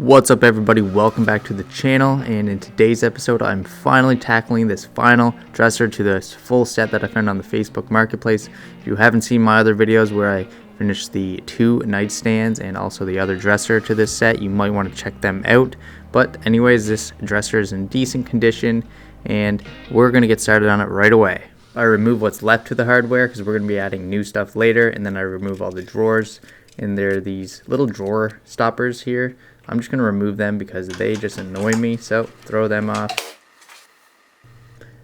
What's up everybody, welcome back to the channel, and in today's episode I'm finally tackling this final dresser to this full set that I found on the Facebook marketplace. If you haven't seen my other videos where I finished the 2 nightstands and also the other dresser to this set, you might want to check them out. But anyways, this dresser is in decent condition and we're going to get started on it right away. I remove what's left to the hardware because we're going to be adding new stuff later, and then I remove all the drawers, and there are these little drawer stoppers here. I'm just going to remove them because they just annoy me, so throw them off.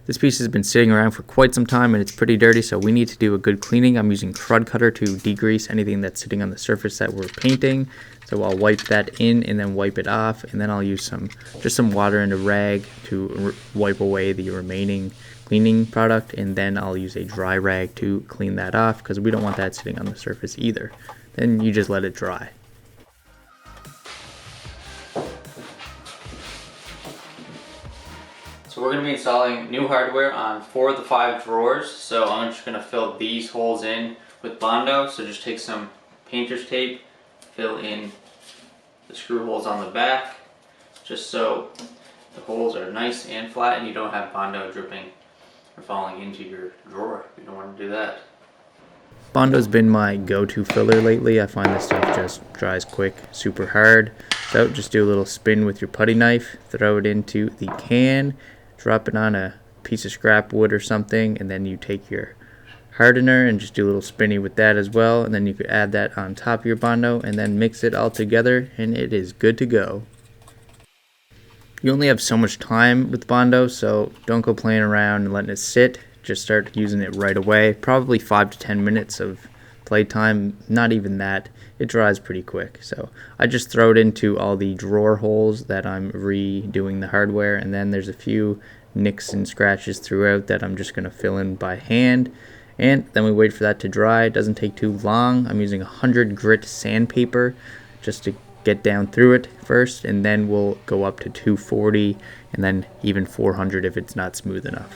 This piece has been sitting around for quite some time and it's pretty dirty, so we need to do a good cleaning. I'm using crud cutter to degrease anything that's sitting on the surface that we're painting. So I'll wipe that in and then wipe it off, and then I'll use just some water and a rag to wipe away the remaining cleaning product, and then I'll use a dry rag to clean that off because we don't want that sitting on the surface either. Then you just let it dry. So we're going to be installing new hardware on 4 of the 5 drawers, so I'm just going to fill these holes in with Bondo. So just take some painter's tape, fill in the screw holes on the back, just so the holes are nice and flat and you don't have Bondo dripping or falling into your drawer. You don't want to do that. Bondo's been my go-to filler lately. I find this stuff just dries quick, super hard. So just do a little spin with your putty knife, throw it into the can, drop it on a piece of scrap wood or something, and then you take your hardener and just do a little spinny with that as well, and then you could add that on top of your Bondo and then mix it all together and it is good to go. You only have so much time with Bondo, so don't go playing around and letting it sit. Just start using it right away. Probably 5 to 10 minutes of playtime, not even that. It dries pretty quick. So I just throw it into all the drawer holes that I'm redoing the hardware, and then there's a few nicks and scratches throughout that I'm just going to fill in by hand, and then we wait for that to dry. It doesn't take too long. I'm using 100 grit sandpaper just to get down through it first, and then we'll go up to 240 and then even 400 if it's not smooth enough.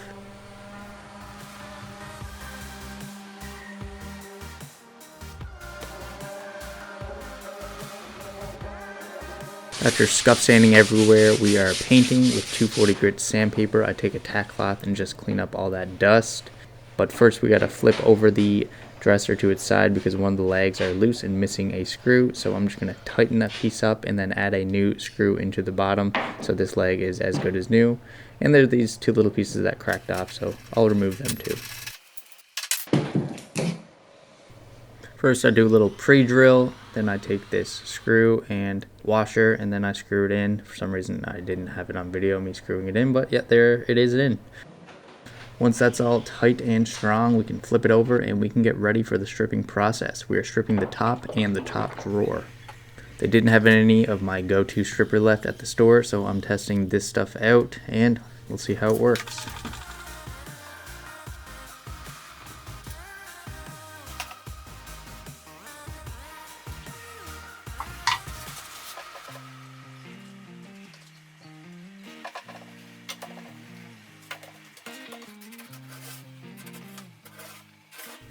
After scuff sanding everywhere, we are painting with 240 grit sandpaper. I take a tack cloth and just clean up all that dust. But first we gotta flip over the dresser to its side because one of the legs are loose and missing a screw. So I'm just gonna tighten that piece up and then add a new screw into the bottom so this leg is as good as new. And there are these 2 little pieces that cracked off, so I'll remove them too. First I do a little pre-drill, then I take this screw and washer and then I screw it in. For some reason I didn't have it on video, me screwing it in, but yeah, there it is in. Once that's all tight and strong, we can flip it over and we can get ready for the stripping process. We are stripping the top and the top drawer. They didn't have any of my go-to stripper left at the store, so I'm testing this stuff out and we'll see how it works.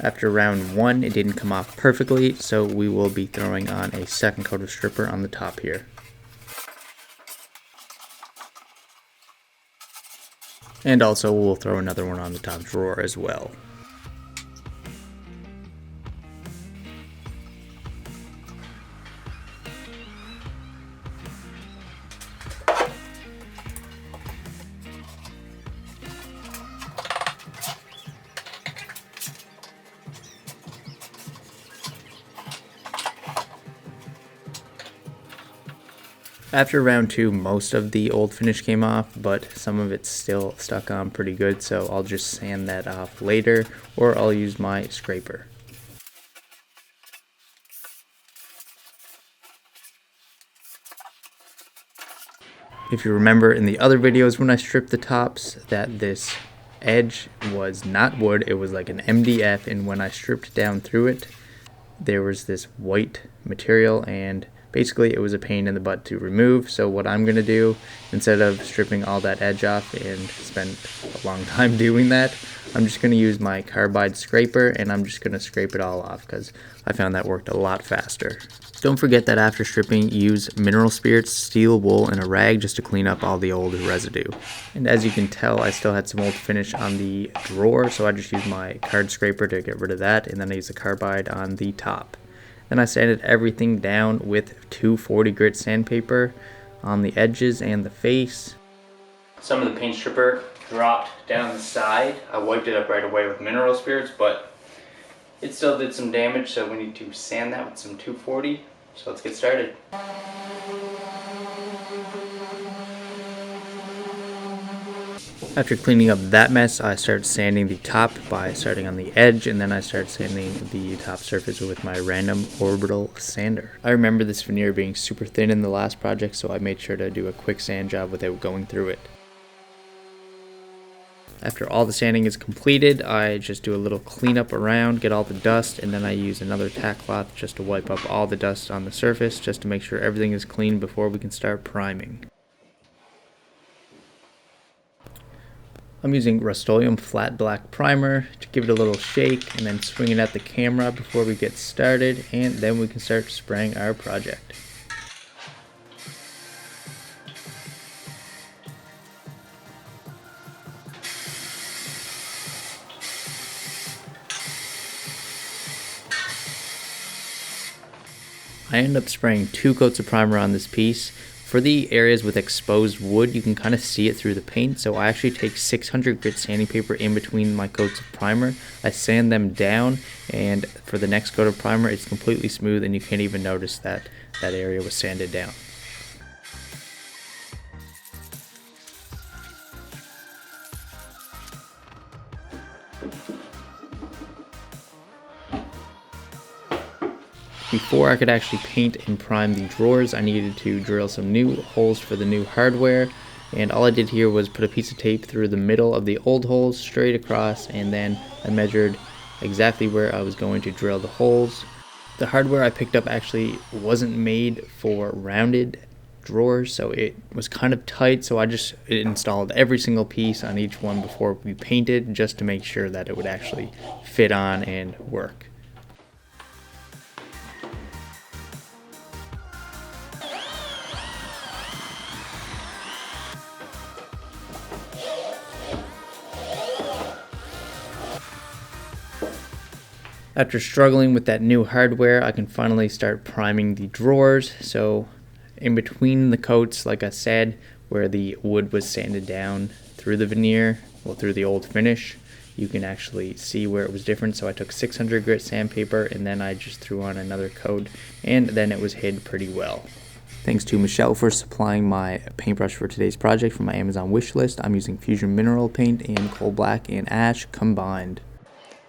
After round 1, it didn't come off perfectly, so we will be throwing on a second coat of stripper on the top here. And also we'll throw another one on the top drawer as well. After round 2, most of the old finish came off, but some of it's still stuck on pretty good, so I'll just sand that off later, or I'll use my scraper. If you remember in the other videos when I stripped the tops, that this edge was not wood, it was like an MDF, and when I stripped down through it, there was this white material, and basically it was a pain in the butt to remove. So what I'm going to do, instead of stripping all that edge off and spend a long time doing that, I'm just going to use my carbide scraper and I'm just going to scrape it all off because I found that worked a lot faster. Don't forget that after stripping, use mineral spirits, steel wool, and a rag just to clean up all the old residue. And as you can tell, I still had some old finish on the drawer, so I just used my card scraper to get rid of that, and then I used the carbide on the top. Then I sanded everything down with 240 grit sandpaper on the edges and the face. Some of the paint stripper dropped down the side. I wiped it up right away with mineral spirits, but it still did some damage, so we need to sand that with some 240. So let's get started. After cleaning up that mess, I started sanding the top by starting on the edge, and then I started sanding the top surface with my random orbital sander. I remember this veneer being super thin in the last project, so I made sure to do a quick sand job without going through it. After all the sanding is completed, I just do a little cleanup around, get all the dust, and then I use another tack cloth just to wipe up all the dust on the surface, just to make sure everything is clean before we can start priming. I'm using Rust-Oleum flat black primer to give it a little shake and then swing it at the camera before we get started, and then we can start spraying our project. I end up spraying 2 coats of primer on this piece. For the areas with exposed wood, you can kind of see it through the paint, so I actually take 600 grit sanding paper in between my coats of primer. I sand them down, and for the next coat of primer, it's completely smooth and you can't even notice that that area was sanded down. Before I could actually paint and prime the drawers, I needed to drill some new holes for the new hardware, and all I did here was put a piece of tape through the middle of the old holes straight across, and then I measured exactly where I was going to drill the holes. The hardware I picked up actually wasn't made for rounded drawers, so it was kind of tight, so I just installed every single piece on each one before we painted, just to make sure that it would actually fit on and work. After struggling with that new hardware, I can finally start priming the drawers. So in between the coats, like I said, where the wood was sanded down through the veneer, well, through the old finish, you can actually see where it was different. So I took 600 grit sandpaper and then I just threw on another coat, and then it was hid pretty well. Thanks to Michelle for supplying my paintbrush for today's project from my Amazon wish list. I'm using Fusion Mineral Paint and Coal Black and Ash combined.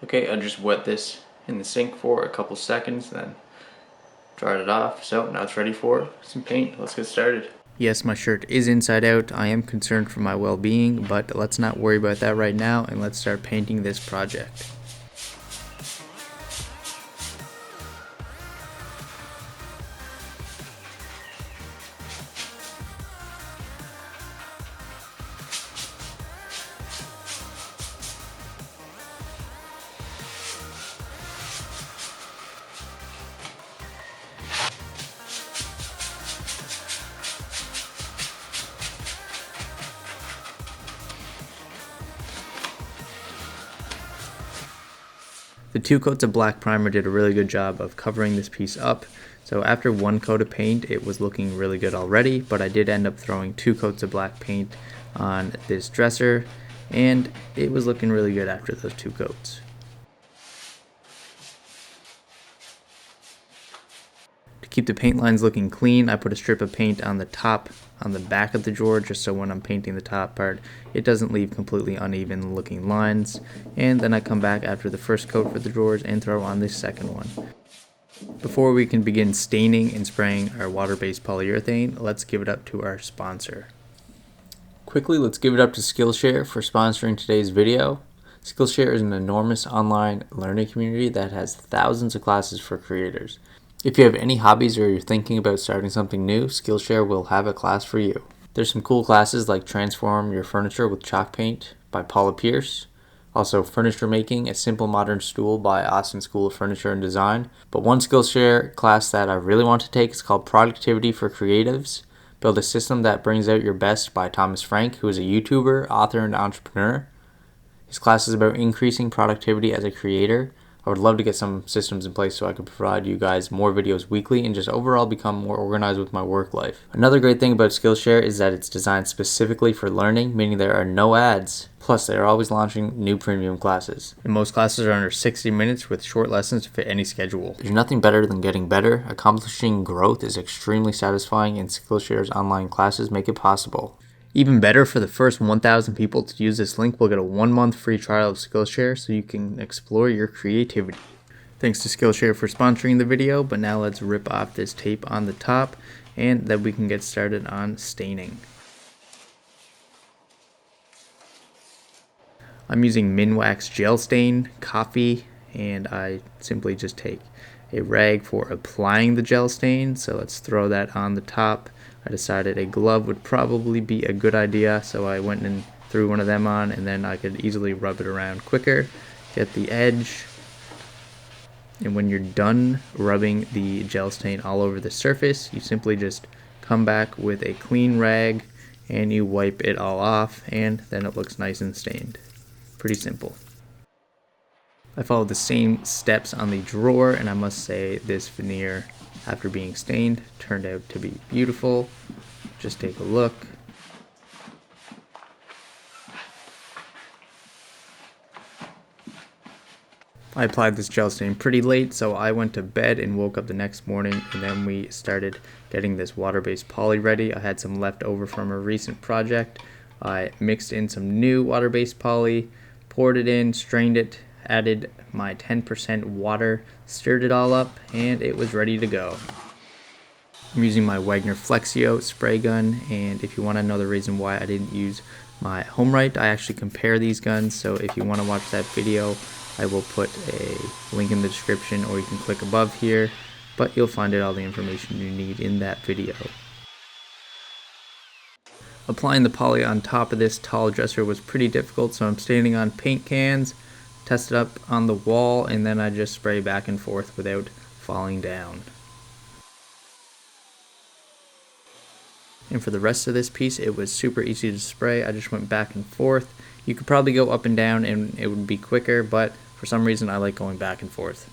Okay, I'll just wet this in the sink for a couple seconds, then dried it off. So now it's ready for some paint. Let's get started. Yes, my shirt is inside out. I am concerned for my well-being, but let's not worry about that right now, and let's start painting this project. The 2 coats of black primer did a really good job of covering this piece up. So after 1 coat of paint, it was looking really good already, but I did end up throwing 2 coats of black paint on this dresser, and it was looking really good after those 2 coats. To keep the paint lines looking clean, I put a strip of paint on the top, on the back of the drawer, just so when I'm painting the top part, it doesn't leave completely uneven looking lines. And then I come back after the first coat for the drawers and throw on this second one. Before we can begin staining and spraying our water-based polyurethane, let's give it up to our sponsor. Quickly, let's give it up to Skillshare for sponsoring today's video. Skillshare is an enormous online learning community that has thousands of classes for creators. If you have any hobbies or you're thinking about starting something new, Skillshare will have a class for you. There's some cool classes like Transform Your Furniture with Chalk Paint by Paula Pierce, Also, furniture making, a simple modern stool by Austin School of Furniture and Design. But one Skillshare class that I really want to take is called Productivity for Creatives. Build a System That Brings Out Your Best by Thomas Frank, who is a YouTuber, author, and entrepreneur. His class is about increasing productivity as a creator. I would love to get some systems in place so I could provide you guys more videos weekly and just overall become more organized with my work life. Another great thing about Skillshare is that it's designed specifically for learning, meaning there are no ads. Plus, they are always launching new premium classes. And most classes are under 60 minutes with short lessons to fit any schedule. There's nothing better than getting better. Accomplishing growth is extremely satisfying, and Skillshare's online classes make it possible. Even better, for the first 1,000 people to use this link, we'll get a 1-month free trial of Skillshare so you can explore your creativity. Thanks to Skillshare for sponsoring the video, but now let's rip off this tape on the top and then we can get started on staining. I'm using Minwax gel stain, coffee, and I simply just take a rag for applying the gel stain, so let's throw that on the top. I decided a glove would probably be a good idea, so I went and threw one of them on, and then I could easily rub it around quicker, get the edge, and when you're done rubbing the gel stain all over the surface, you simply just come back with a clean rag and you wipe it all off, and then it looks nice and stained. Pretty simple. I followed the same steps on the drawer, and I must say this veneer, after being stained, turned out to be beautiful. Just take a look. I applied this gel stain pretty late, so I went to bed and woke up the next morning, and then we started getting this water-based poly ready. I had some left over from a recent project. I mixed in some new water-based poly, poured it in, strained it, added my 10% water, stirred it all up, and it was ready to go. I'm using my Wagner Flexio spray gun, and if you want to know the reason why I didn't use my Homerite, I actually compare these guns, so if you want to watch that video, I will put a link in the description, or you can click above here, but you'll find out all the information you need in that video. Applying the poly on top of this tall dresser was pretty difficult, so I'm standing on paint cans, test it up on the wall, and then I just spray back and forth without falling down. And for the rest of this piece, it was super easy to spray. I just went back and forth. You could probably go up and down and it would be quicker, but for some reason I like going back and forth.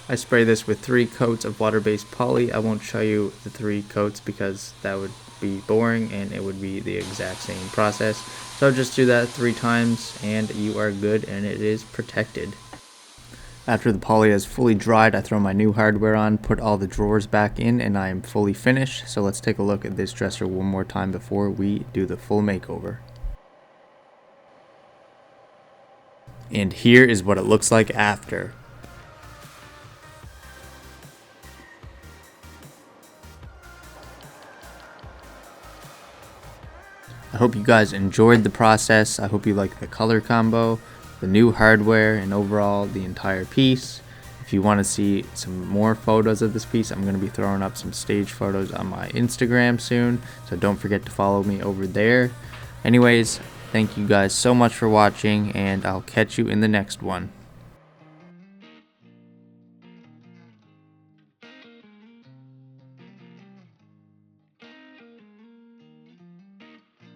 I spray this with 3 coats of water-based poly. I won't show you the 3 coats because that would be boring and it would be the exact same process. So just do that 3 times and you are good, and it is protected. After the poly has fully dried, I throw my new hardware on, put all the drawers back in, and I am fully finished. So let's take a look at this dresser one more time before we do the full makeover. And here is what it looks like after. I hope you guys enjoyed the process. I hope you like the color combo, the new hardware, and overall the entire piece. If you want to see some more photos of this piece, I'm going to be throwing up some stage photos on my Instagram soon, so don't forget to follow me over there. Anyways, thank you guys so much for watching, and I'll catch you in the next one.